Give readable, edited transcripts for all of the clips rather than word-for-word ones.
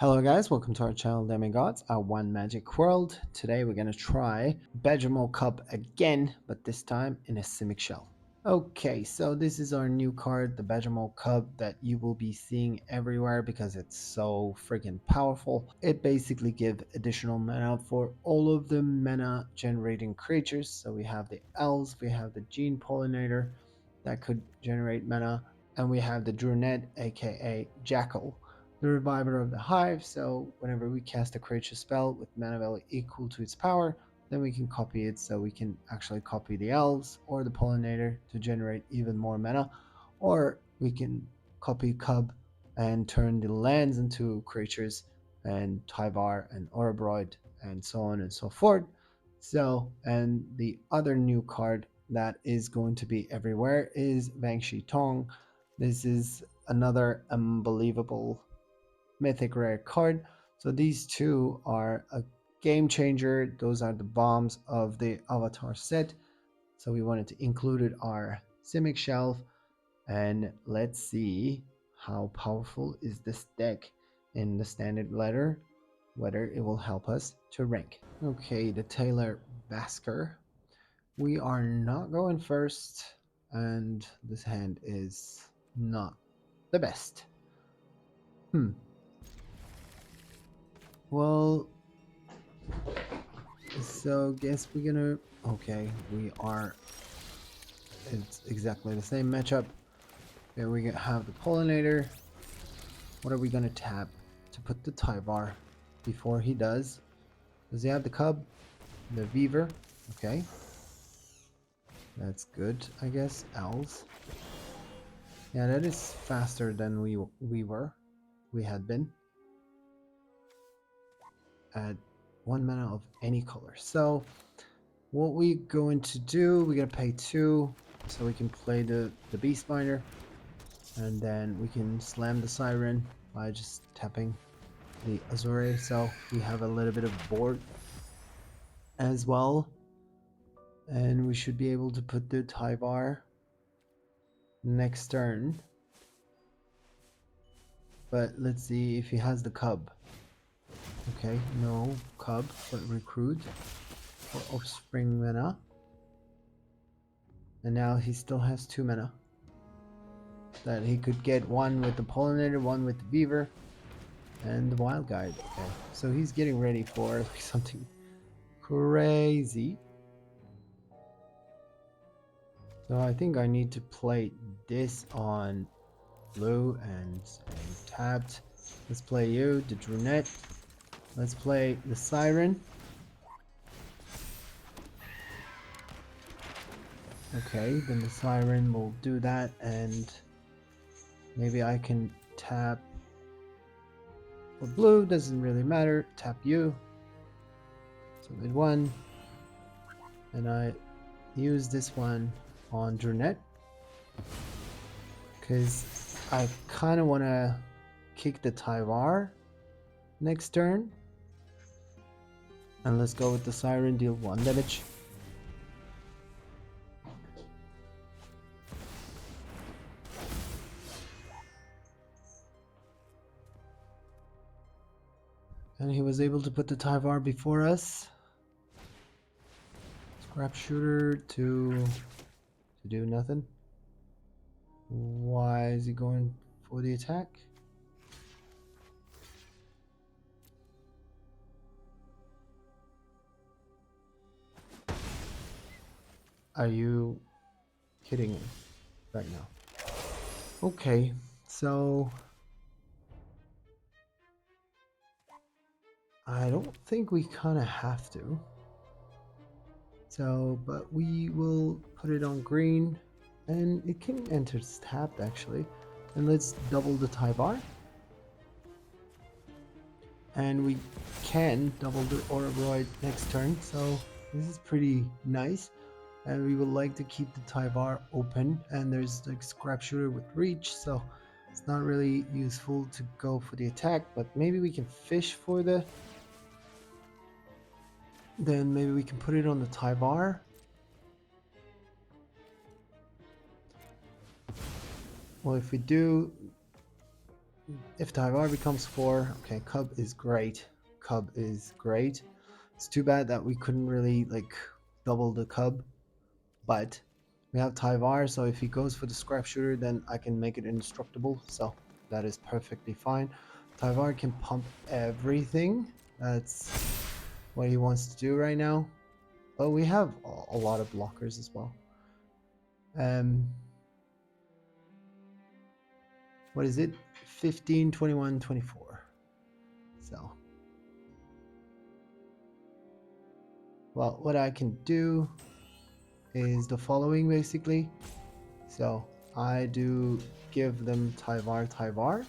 Hello guys, welcome to our channel Demigods, our one magic world. Today we're gonna try Badgermole Cub again, but this time in a Simic shell. Okay, so this is our new card, the Badgermole Cub, that you will be seeing everywhere because it's so freaking powerful. It basically gives additional mana for all of the mana generating creatures. So we have the elves, we have the gene pollinator that could generate mana, and we have the Druneth, aka Jackal, the reviver of the hive. So whenever we cast a creature spell with mana value equal to its power, then we can copy it. So we can actually copy the elves or the pollinator to generate even more mana, or we can copy Cub and turn the lands into creatures and Tyvar and Orobroid and so on and so forth. So, and the other new card that is going to be everywhere is Vangshi Tong. This is another unbelievable mythic rare card. So these two are a game changer. Those are the bombs of the avatar set. So we wanted to include it our Simic shelf, and let's see how powerful is this deck in the standard letter, whether it will help us to rank. Okay, the Taylor Basker. We are not going first, and this hand is not the best. Well, so guess we're gonna... Okay, we are... It's exactly the same matchup. Here we have the Pollinator. What are we gonna tap to put the Tyvar before he does? Does he have the Cub? The Beaver? Okay. That's good, I guess. Owls. Yeah, that is faster than we had been. At 1 mana of any color. So what we going to do, we're gonna pay 2 so we can play the Beastbinder, and then we can slam the Siren by just tapping the Azorius. So we have a little bit of board as well, and we should be able to put the Tyvar next turn. But let's see if he has the Cub. Okay, no Cub, but Recruit for Offspring mana. And now he still has 2 mana. That he could get one with the Pollinator, one with the Beaver, and the Wild Guide. Okay, so he's getting ready for like something crazy. So I think I need to play this on blue and tapped. Let's play you, the Druneth. Let's play the Siren. Okay, then the Siren will do that, and maybe I can tap for blue, doesn't really matter. Tap you. So with 1, and I use this one on Druneth because I kind of want to kick the Tyvar next turn. And let's go with the Siren, deal 1 damage. And he was able to put the Tyvar before us. Scrap Shooter to do nothing. Why is he going for the attack? Are you kidding me right now? Okay, so I don't think we kind of have to. So, but we will put it on green, and it can enter tapped actually. And let's double the Tyvar. And we can double the Orobroid next turn, so this is pretty nice. And we would like to keep the Tyvar open, and there's like Scrap Shooter with reach, so it's not really useful to go for the attack, but maybe we can fish for the... Then maybe we can put it on the Tyvar. Well, if we do, if Tyvar becomes 4, okay, Cub is great. Cub is great. It's too bad that we couldn't really like double the Cub, but we have Tyvar, so if he goes for the scrap shooter, then I can make it indestructible, so that is perfectly fine. Tyvar can pump everything. That's what he wants to do right now. But we have a lot of blockers as well. What is it? 15, 21, 24. So, well, what I can do is the following basically. So I do give them Tyvar,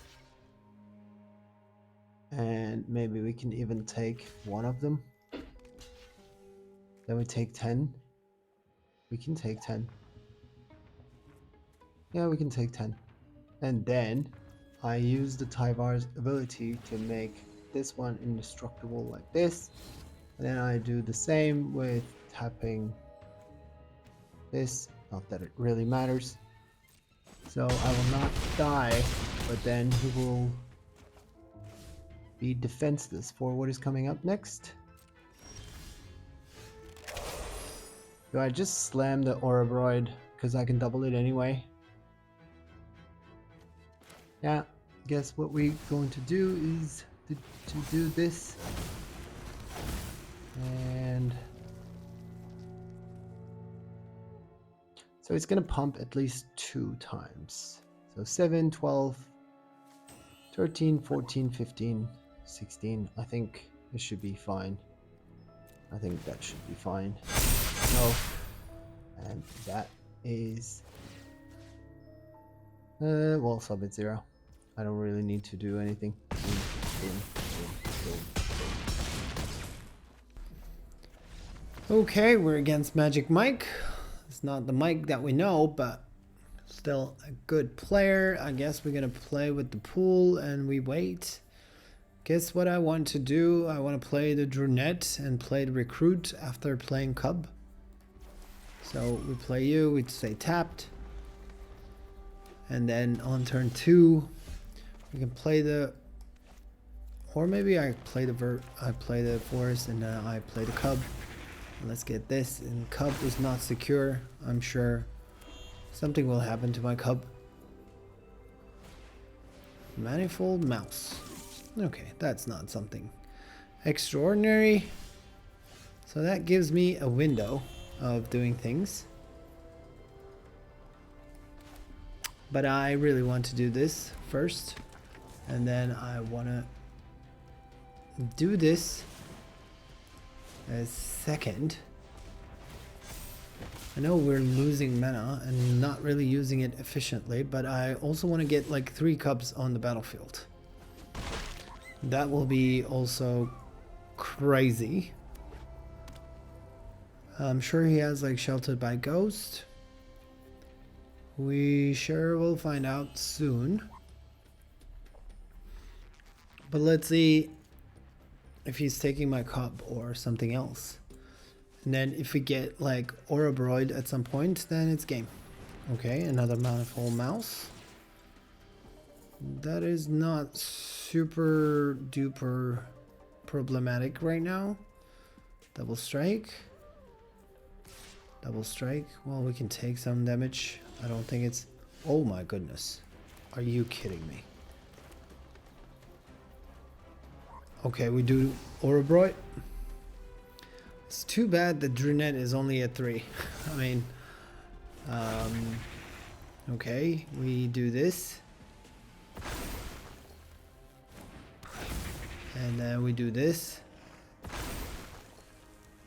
and maybe we can even take one of them. Then we take 10. We can take 10. Yeah, we can take 10. And then I use the Tyvar's ability to make this one indestructible like this. And then I do the same with tapping this. Not that it really matters. So I will not die, but then he will be defenseless for what is coming up next. Do I just slam the Ouroboros because I can double it anyway? Yeah, guess what we're going to do is to do this. And so it's going to pump at least 2 times. So 7, 12, 13, 14, 15, 16. I think it should be fine. I think that should be fine. No. And that is... well, sub at 0. I don't really need to do anything. Okay, we're against Magic Mike. It's not the Mike that we know, but still a good player. I guess we're gonna play with the pool and we wait. Guess what I want to do? I want to play the Druneth and play the Recruit after playing Cub. So we play you, we say tapped. And then on turn 2, we can play the... Or maybe I play the Forest and then I play the Cub. Let's get this. And Cub is not secure. I'm sure something will happen to my Cub. Manifold Mouse. Okay, that's not something extraordinary. So that gives me a window of doing things. But I really want to do this first. And then I want to do this as second. I know we're losing mana and not really using it efficiently, but I also want to get like 3 Cubs on the battlefield. That will be also crazy. I'm sure he has like Sheltered by Ghost. We sure will find out soon. But let's see if he's taking my Cub or something else. And then if we get like Ouroboros at some point, then it's game. Okay, another Manifold Mouse. That is not super duper problematic right now. Double strike. Double strike. Well, we can take some damage. I don't think it's... Oh my goodness. Are you kidding me? Okay, we do Ouroboros. It's too bad the Druneth is only at 3. I mean... okay, we do this. And then we do this.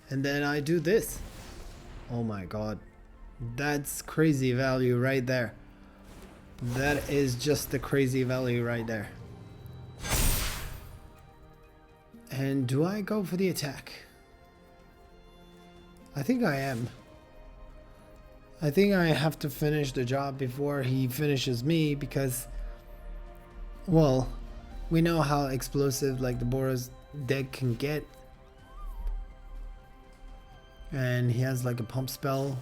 And then I do this. Oh my god. That's crazy value right there. That is just the crazy value right there. And do I go for the attack? I think I am. I think I have to finish the job before he finishes me because, well, we know how explosive like the Boros deck can get. And he has like a pump spell.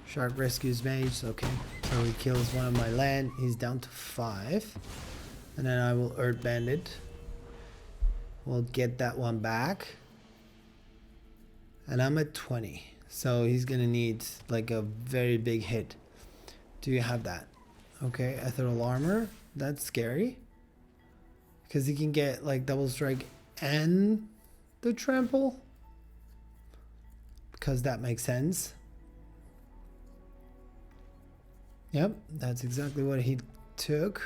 Shark rescues mage. Okay, so he kills one of my land. He's down to 5. And then I will Airbend it. We'll get that one back. And I'm at 20. So he's gonna need like a very big hit. Do you have that? Okay, ethereal armor. That's scary. Because he can get like double strike and the trample. Because that makes sense. Yep, that's exactly what he took.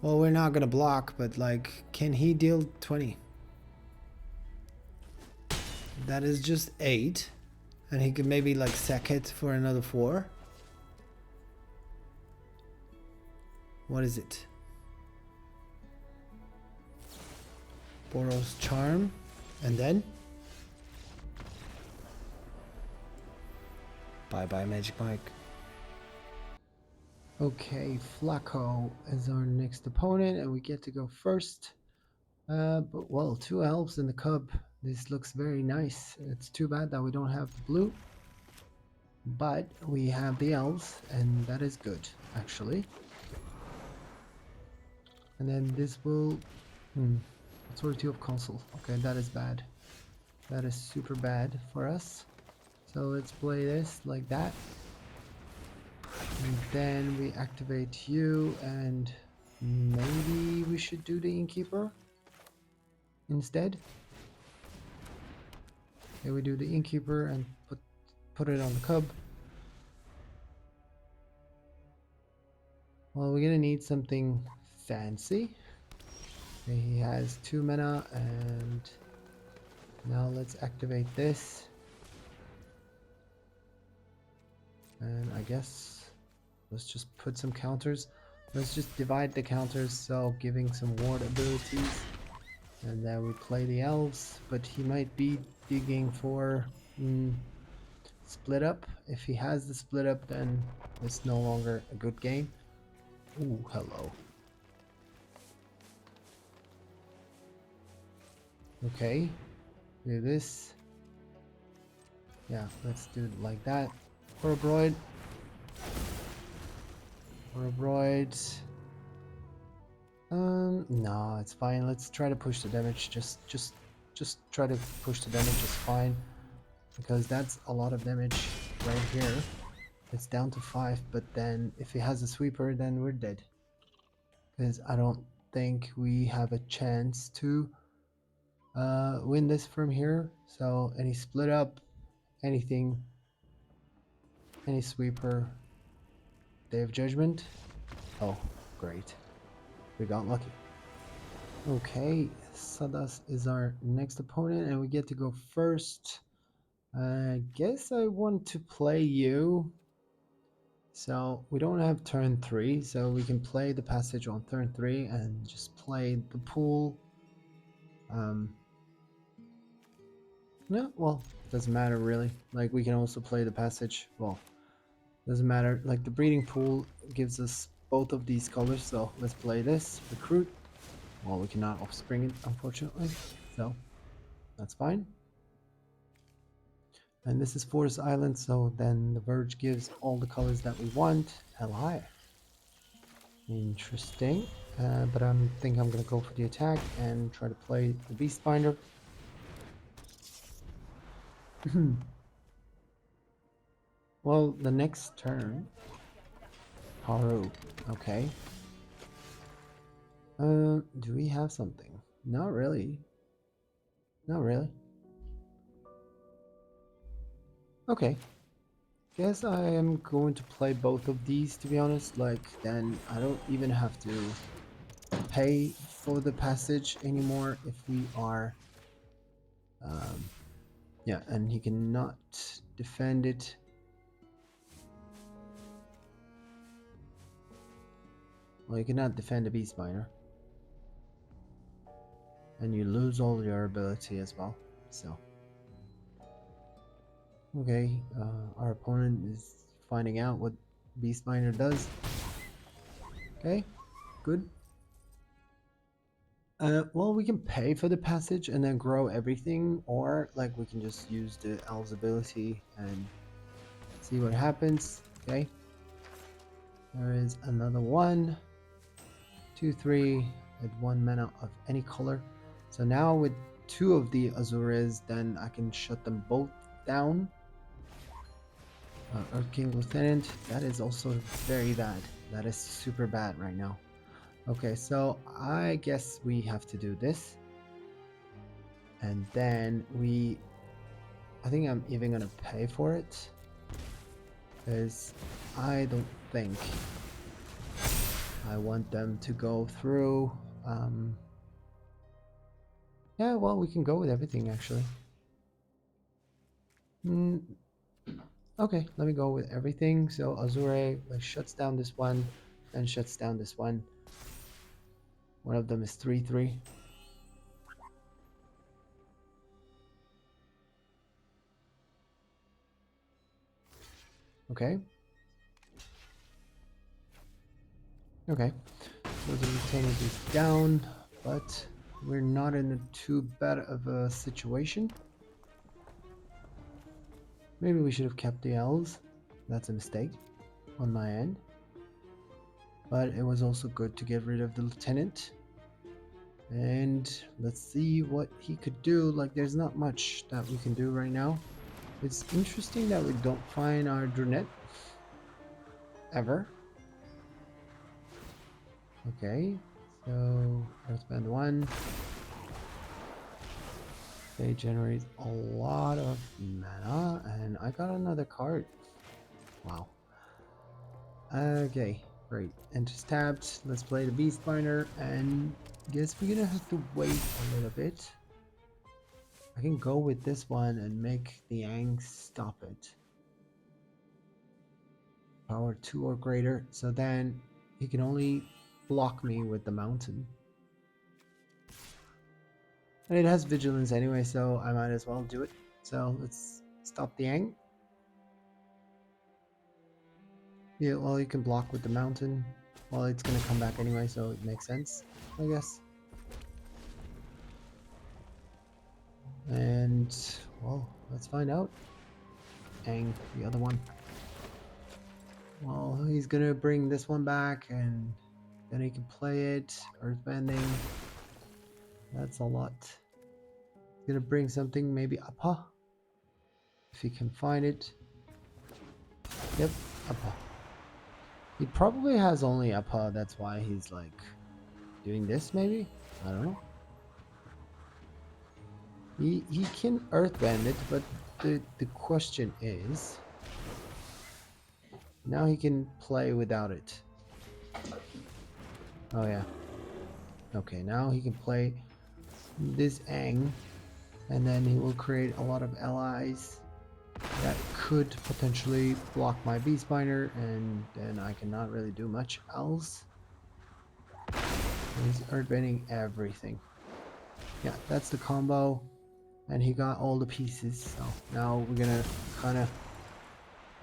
Well, we're not gonna block, but like, can he deal 20? That is just 8. And he could maybe like sack it for another 4. What is it? Boros charm. And then? Bye bye Magic Mike. Okay, Flacco is our next opponent and we get to go first. But well, 2 elves in the cub. This looks very nice. It's too bad that we don't have the blue. But we have the elves and that is good, actually. And then this will... Authority of Council. Okay, that is bad. That is super bad for us. So let's play this like that. And then we activate you and maybe we should do the Innkeeper instead. Okay, we do the Innkeeper and put it on the cub. Well, we're gonna need something fancy. Okay, he has 2 mana and now let's activate this. And I guess let's just put some counters. Let's just divide the counters, so giving some ward abilities. And then we play the elves, but he might be digging for split up. If he has the split up, then it's no longer a good game. Ooh, hello. Okay, do this. Yeah, let's do it like that. Horribroid. Horribroid. No, it's fine. Let's try to push the damage. Just try to push the damage. It's fine, because that's a lot of damage right here. It's down to 5, but then if he has a sweeper, then we're dead. Because I don't think we have a chance to win this from here. So any split up, anything, any sweeper. Day of Judgment. Oh, great. We got lucky. Okay, Sadas is our next opponent and we get to go first. I guess I want to play you. So we don't have turn 3, so we can play the passage on turn 3 and just play the pool. No, well, doesn't matter really. Like we can also play the passage. Well, doesn't matter. Like the breeding pool gives us both of these colors, so let's play this. Recruit. Well, we cannot offspring it, unfortunately, so that's fine. And this is Forest Island, so then the Verge gives all the colors that we want. Li. Interesting. But I think I'm going to go for the attack and try to play the Beastbinder. Well, the next turn... Haru. Okay. Do we have something? Not really. Not really. Okay. Guess I am going to play both of these, to be honest. Like, then I don't even have to pay for the passage anymore if we are... yeah, and he cannot defend it. Well, you cannot defend a Beast Miner. And you lose all your ability as well, so... Okay, our opponent is finding out what Beast Miner does. Okay, good. Well, we can pay for the passage and then grow everything, or like we can just use the elves ability and see what happens. Okay, there is another one. 2, 3 with 1 mana of any color. So now with 2 of the Azorius, then I can shut them both down. Earth King Lieutenant, that is also very bad. That is super bad right now. Okay, so I guess we have to do this. And then I think I'm even gonna pay for it. Because I don't think I want them to go through. Yeah, well, we can go with everything actually. Okay, let me go with everything. So Azure shuts down this one, then shuts down this one. One of them is 3/3. Okay. Okay. So the lieutenant is down, but we're not in a too bad of a situation. Maybe we should have kept the elves. That's a mistake on my end. But it was also good to get rid of the lieutenant. And let's see what he could do. Like, there's not much that we can do right now. It's interesting that we don't find our Druneth ever. Okay, so Earthbend 1. They generate a lot of mana, and I got another card. Wow. Okay, great. Enters tapped. Let's play the Beastbinder, and guess we're gonna have to wait a little bit. I can go with this one and make the Yang stop it. Power 2 or greater, so then he can only block me with the mountain. And it has vigilance anyway, so I might as well do it. So let's stop the Yang. Yeah, well, you can block with the mountain. Well, it's gonna come back anyway, so it makes sense, I guess. And, well, let's find out. Yang, the other one. Well, he's gonna bring this one back, and then he can play it. Earthbending. That's a lot. He's gonna bring something, maybe Appa. If he can find it. Yep, Appa. He probably has only Appa, that's why he's like doing this, maybe? I don't know. He can Earthbend it, but the question is, now he can play without it. Oh yeah. Okay, now he can play this Aang, and then he will create a lot of allies that could potentially block my Beastbinder, and then I cannot really do much else. He's Earthbending everything. Yeah, that's the combo. And he got all the pieces, so now we're gonna kind of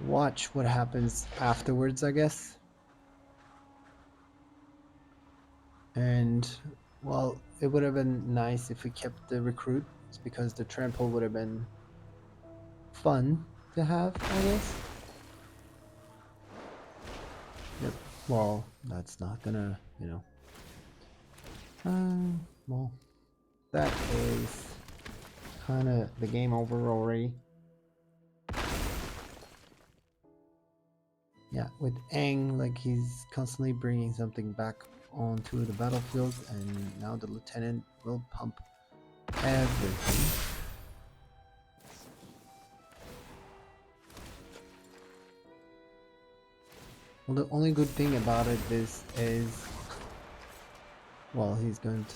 watch what happens afterwards, I guess. And, well, it would have been nice if we kept the recruit, because the trample would have been fun to have, I guess. Yep, well, that's not gonna, you know. Well, that is kind of the game over already. Yeah, with Aang, like, he's constantly bringing something back onto the battlefield, and now the lieutenant will pump everything. Well, the only good thing about it is well, he's going to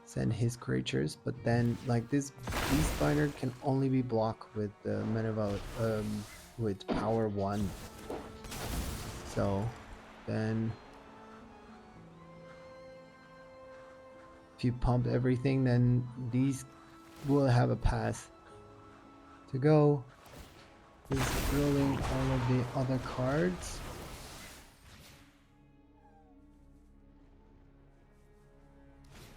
send his creatures, but then, like, this Beastbinder can only be blocked with the Menavout, with power 1. So then if you pump everything, then these will have a path to go. He's drilling all of the other cards.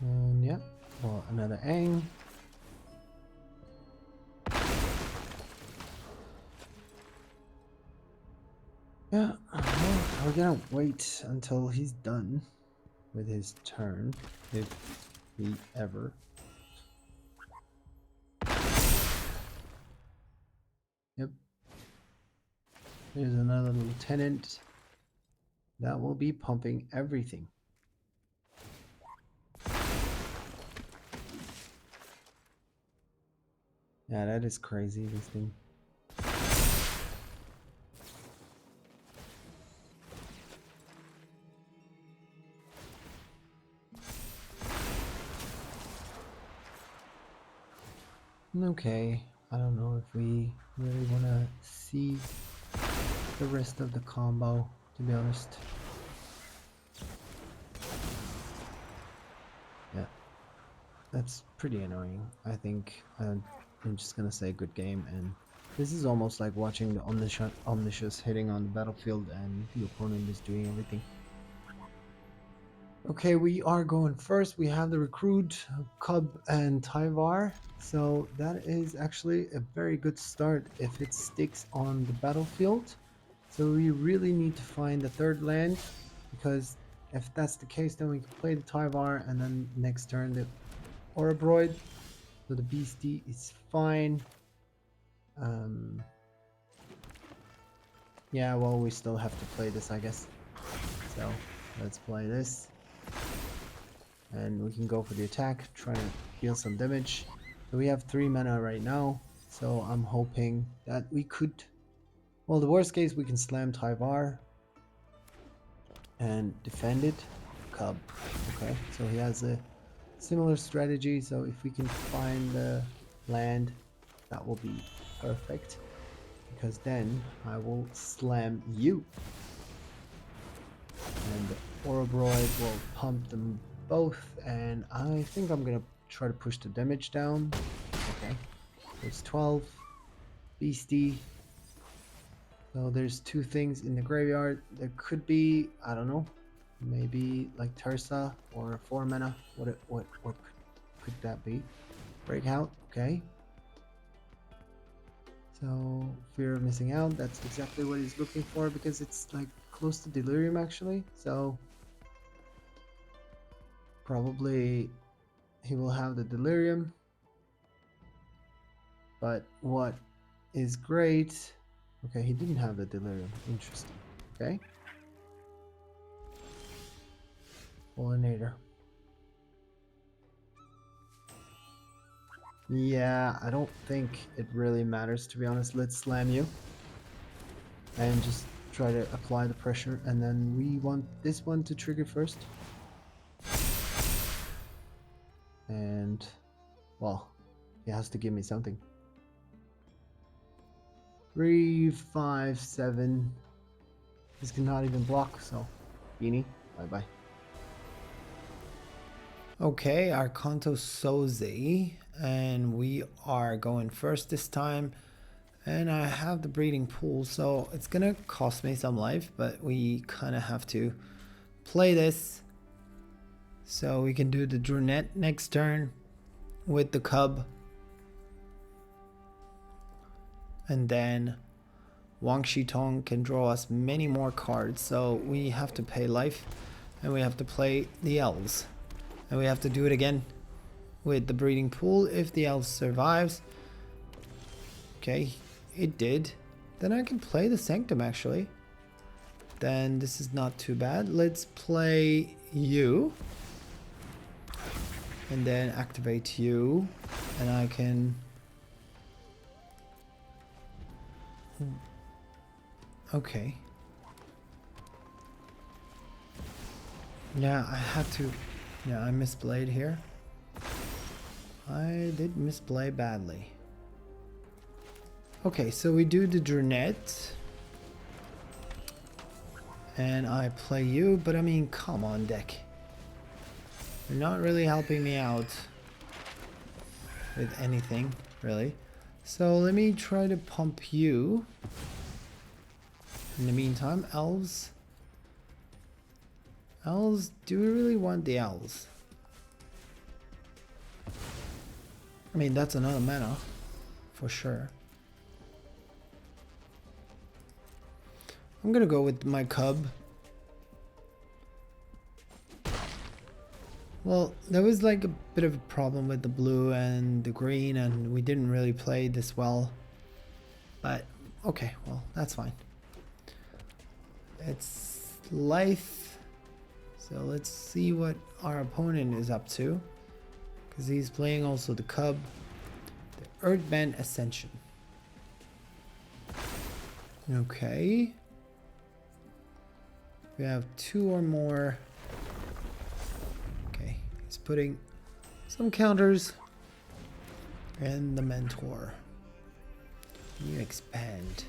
And yeah, well, another Aang. Yeah, well, our gonna wait until he's done with his turn, if he ever. Yep. Here's another lieutenant that will be pumping everything. Yeah, that is crazy, this thing. Okay, I don't know if we really want to see the rest of the combo, to be honest. Yeah, that's pretty annoying. I think I'm just gonna say good game, and this is almost like watching the Omniscience hitting on the battlefield and the opponent is doing everything. Okay, we are going first. We have the recruit, Cub, and Tyvar. So that is actually a very good start if it sticks on the battlefield. So we really need to find the third land, because if that's the case, then we can play the Tyvar and then next turn the Orobroid. So the Beastie is fine. Yeah, well, we still have to play this, I guess. So let's play this. And we can go for the attack, try to deal some damage. So we have 3 mana right now, so I'm hoping that we could... Well, the worst case, we can slam Tyvar and defend it. Cub. Okay, so he has a similar strategy, so if we can find the land, that will be perfect. Because then I will slam you. And the Orobroid will pump them both, and I think I'm gonna try to push the damage down. Okay, it's 12. Beastie. So there's 2 things in the graveyard. There could be, I don't know, maybe like Tersa or 4 mana. What could that be? Breakout. Okay. So fear of missing out. That's exactly what he's looking for, because it's like close to Delirium actually. So probably he will have the Delirium. But what is great... Okay, he didn't have the Delirium. Interesting. Okay. Pollinator. Yeah, I don't think it really matters, to be honest. Let's slam you. And just try to apply the pressure. And then we want this one to trigger first. And, well, he has to give me something. 3, 5, 7. This cannot even block, so Beanie, bye bye. Okay, Arcanto Soze, and we are going first this time. And I have the breeding pool, so it's gonna cost me some life, but we kind of have to play this. So we can do the Druneth next turn with the Cub. And then Wang Shitong can draw us many more cards, so we have to pay life. And we have to play the elves. And we have to do it again with the breeding pool if the elves survives. Okay, it did. Then I can play the Sanctum actually. Then this is not too bad. Let's play you. And then activate you. And I can... Okay. Yeah, I had to... Yeah, I misplayed here. I did misplay badly. Okay, so we do the Druneth. And I play you, but I mean, come on, deck. You're not really helping me out with anything, really. So let me try to pump you. In the meantime, elves. Elves, do we really want the elves? I mean, that's another mana, for sure. I'm gonna go with my Cub Well, there was like a bit of a problem with the blue and the green, and we didn't really play this well. But okay, well, that's fine. It's life. So let's see what our opponent is up to. Because he's playing also the Cub, the Airbend Ascension. Okay. We have 2 or more. Okay, he's putting some counters. And the Mentor. You expand.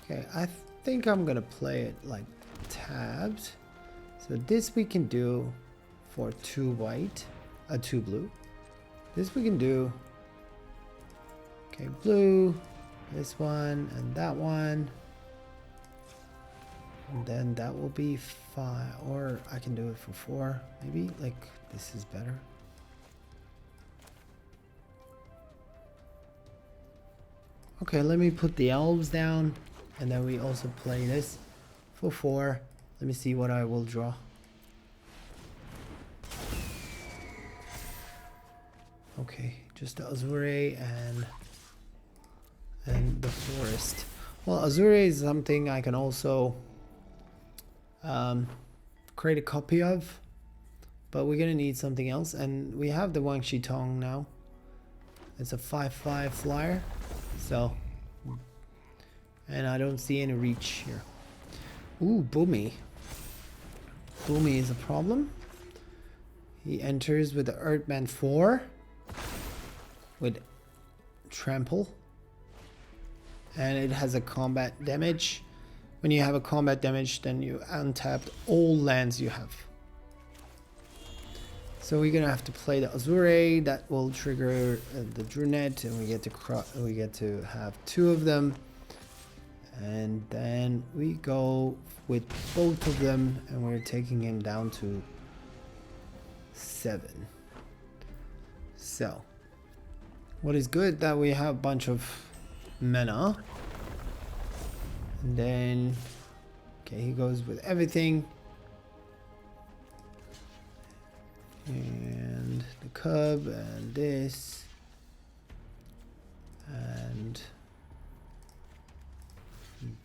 Okay, I think I'm gonna play it like tabbed. So this we can do for 2 white, 2 blue. This we can do. Okay, blue, this one, and that one. And then that will be 5, or I can do it for 4. Maybe like this is better. Okay, let me put the elves down, and then we also play this for 4. Let me see what I will draw. Okay, just the Azorius and the forest. Well, Azorius is something I can also create a copy of, but we're gonna need something else, and we have the Wang Shi Tong now. It's a 5/5 flyer, so, and I don't see any reach here. Ooh, Boomy. Boomy is a problem. He enters with the Earthman 4 with trample, and it has a combat damage. When you have a combat damage, then you untapped all lands you have. So we're gonna have to play the Azorius. That will trigger the Druneth, and we get to have 2 of them. And then we go with both of them, and we're taking him down to 7. So what is good that we have a bunch of mana. And then okay, he goes with everything. And the Cub and this and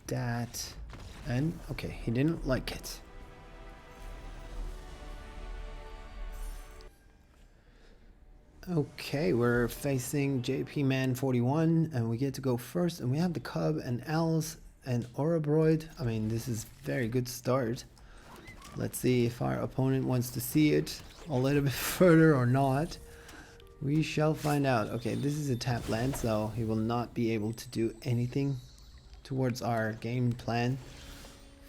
that, and okay, he didn't like it. Okay, we're facing JP Man 41, and we get to go first, and we have the Cub and Owls and Orobroid. I mean, this is very good start. Let's see if our opponent wants to see it a little bit further or not. We shall find out. Okay, this is a tap land, so he will not be able to do anything towards our game plan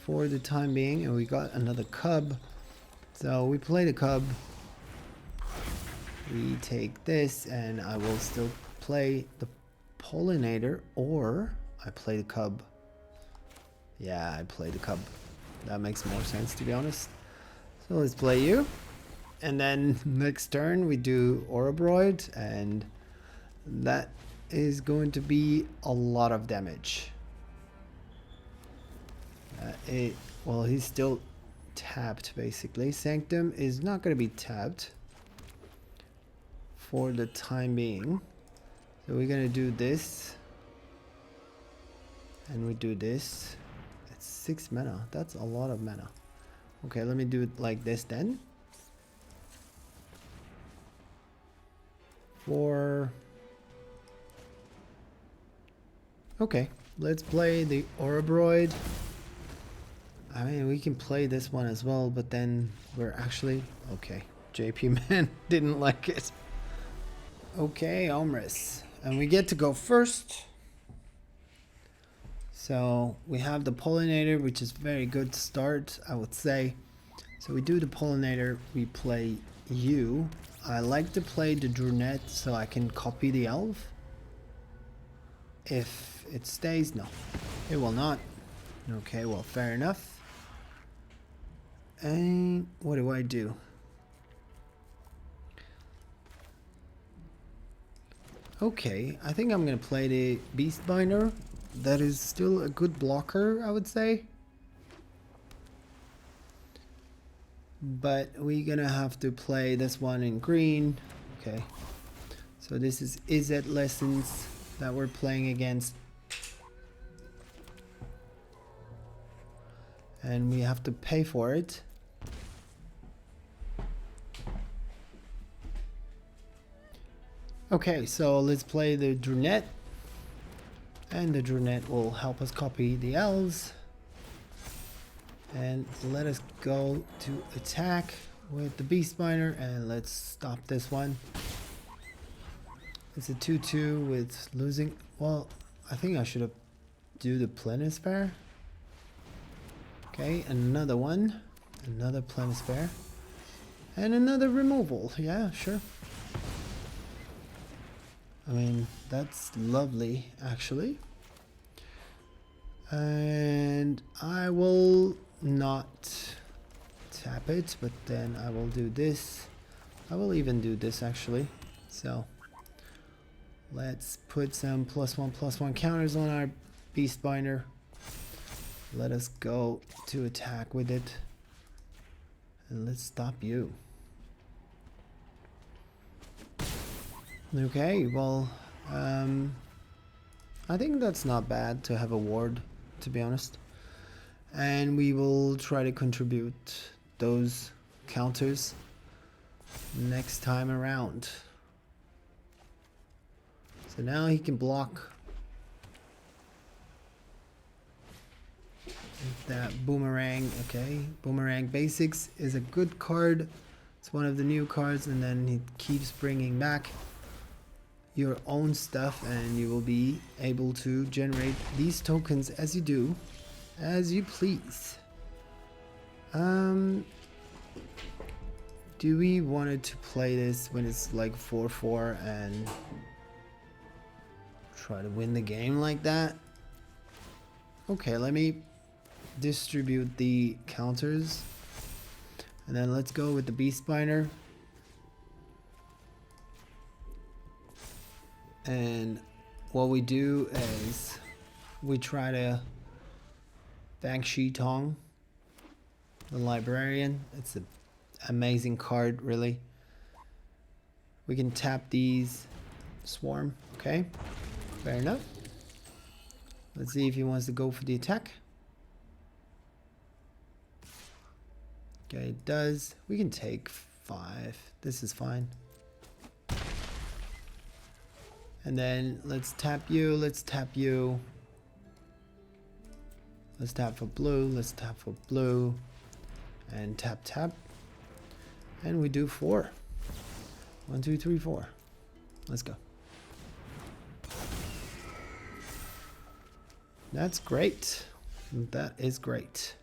for the time being. And we got another Cub, so we play the Cub. We take this, and I will still play the Pollinator, or I play the Cub. Yeah, I play the Cub. That makes more sense, to be honest. So let's play you. And then next turn we do Orobroid, and that is going to be a lot of damage. Well, he's still tapped, basically. Sanctum is not going to be tapped for the time being. So we're going to do this. And we do this. It's 6 mana. That's a lot of mana. Okay, let me do it like this then. Okay, let's play the Orobroid. I mean, we can play this one as well, but then we're actually... Okay, JP Man didn't like it. Okay, Omris. And we get to go first. So we have the Pollinator, which is very good start, I would say. So we do the Pollinator, we play you. I like to play the Druneth so I can copy the Elf. If it stays, no, it will not. Okay, well, fair enough. And what do I do? Okay, I think I'm gonna play the Beastbinder. That is still a good blocker, I would say. but we're gonna have to play this one in green. Okay, so this is Izzet lessons that we're playing against, and we have to pay for it. Okay, so let's play the Druneth, and the Druneth will help us copy the elves. And let us go to attack with the Beast Miner, and let's stop this one. It's a 2/2 with losing. Well, I think I should have do the Planisphere. Okay, another one, another Planisphere, and another removal. Yeah, sure. I mean, that's lovely, actually. And I will not tap it, but then I will do this. I will even do this, actually. So let's put some +1/+1 counters on our Beast Binder. Let us go to attack with it. And let's stop you. Okay, well, I think that's not bad to have a ward, to be honest. And we will try to contribute those counters next time around. So now he can block that boomerang. Okay, boomerang basics is a good card. It's one of the new cards, and then it keeps bringing back your own stuff, and you will be able to generate these tokens as you do, as you please. Do we wanted to play this when it's like 4/4 and try to win the game like that? Okay, let me distribute the counters, and then let's go with the Beast Binder. And what we do is we try to Bang Shi Tong, the Librarian. It's an amazing card, really. We can tap these Swarm. Okay, fair enough. Let's see if he wants to go for the attack. Okay, it does. We can take 5. This is fine. And then let's tap you, let's tap you. Let's tap for blue, let's tap for blue. And tap, tap. And we do 4. 1, 2, 3, 4. Let's go. That's great. That is great.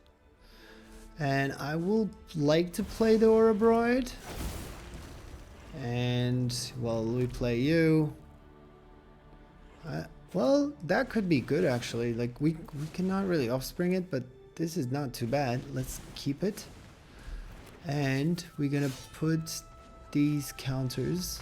And I will like to play the Ouroboros. And, well, we play you. Well, that could be good, actually. Like, we cannot really offspring it, but this is not too bad. Let's keep it. And we're gonna put these counters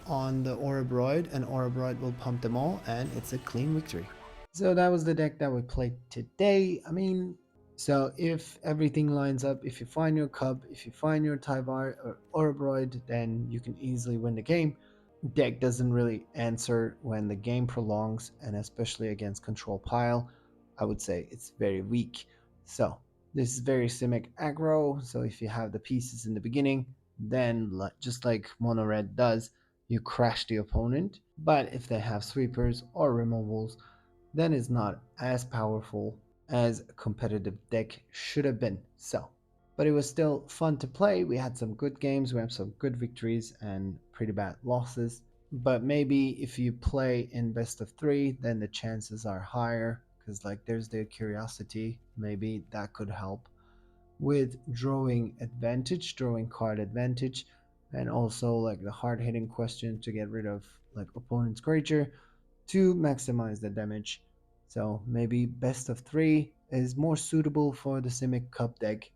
on the Ouroboros, and Ouroboros will pump them all, and it's a clean victory. So that was the deck that we played today. I mean, so if everything lines up, if you find your Cub, if you find your Tyvar or Ouroboros, then you can easily win the game. Deck doesn't really answer when the game prolongs, and especially against control pile, I would say it's very weak. So this is very Simic aggro. So if you have the pieces in the beginning, then just like mono red does, you crash the opponent. But if they have sweepers or removals, then it's not as powerful as a competitive deck should have been. So, but it was still fun to play. We had some good games, we had some good victories and pretty bad losses. But maybe if you play in best of 3, then the chances are higher, because like there's the curiosity. Maybe that could help with drawing advantage, drawing card advantage, and also like the hard hitting question to get rid of like opponent's creature to maximize the damage. So maybe best of 3 is more suitable for the Simic Cup deck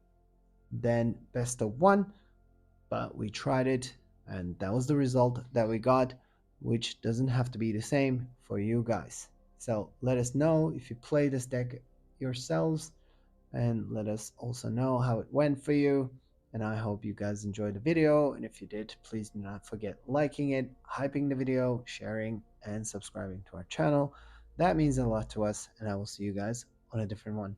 than best of 1, but we tried it and that was the result that we got, which doesn't have to be the same for you guys. So let us know if you play this deck yourselves, and let us also know how it went for you. And I hope you guys enjoyed the video. And if you did, please do not forget liking it, hyping the video, sharing, and subscribing to our channel. That means a lot to us. And I will see you guys on a different one.